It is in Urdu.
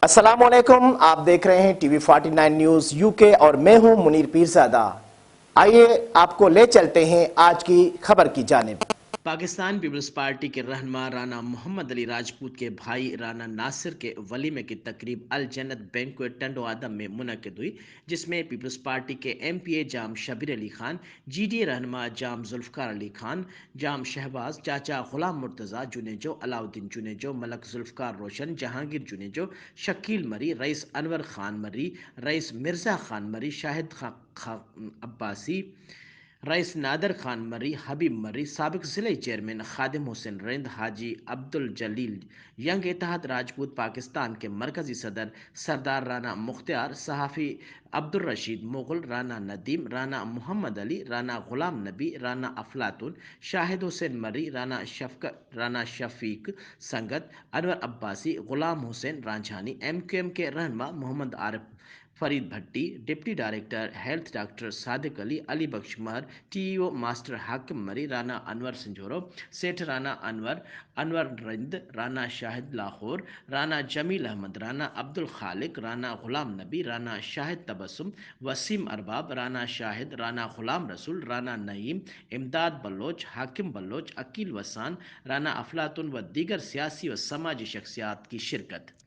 السلام علیکم، آپ دیکھ رہے ہیں ٹی وی 49 نیوز یو کے اور میں ہوں منیر پیرزادہ۔ آئیے آپ کو لے چلتے ہیں آج کی خبر کی جانب۔ پاکستان پیپلز پارٹی کے رہنما رانا محمد علی راجپوت کے بھائی رانا ناصر کے ولیمے کی تقریب الجنت بینکویٹ ٹنڈو آدم میں منعقد ہوئی، جس میں پیپلز پارٹی کے M P A Jam Shabbir Ali Khan, G D A رہنما جام ذوالفقار علی خان، جام شہباز، چاچا غلام مرتضیٰ جنیجو، علاؤالدین جنیجو، ملک ذوالفقار روشن، جہانگیر جنیجو، شکیل مری، رئیس انور خان مری، رئیس مرزا خان مری، شاہد عباسی، رئیس نادر خان مری، حبیب مری، سابق ضلع چیئرمین خادم حسین رند، حاجی عبدالجلیل ینگ اتحاد راجپوت، پاکستان کے مرکزی صدر سردار رانا مختار، صحافی عبدالرشید مغل، رانا ندیم، رانا محمد علی، رانا غلام نبی، رانا افلاطون، شاہد حسین مری، رانا شفیق سنگت، انور عباسی، غلام حسین رانجھانی، ایم کیو ایم کے رہنما محمد عارف فرید بھٹی، ڈپٹی ڈائریکٹر ہیلتھ ڈاکٹر صادق علی، علی بخش مہر، ٹی ای او ماسٹر حاکم مری، رانا انور سنجورو، سیٹھ رانا انور رند، رانا شاہد لاہور، رانا جمیل احمد، رانا عبدالخالق، رانا غلام نبی، رانا شاہد تبسم، وسیم ارباب، رانا شاہد، رانا غلام رسول، رانا نعیم، امداد بلوچ، حاکم بلوچ، عقیل وسان، رانا افلاطون و دیگر سیاسی و سماجی شخصیات کی شرکت۔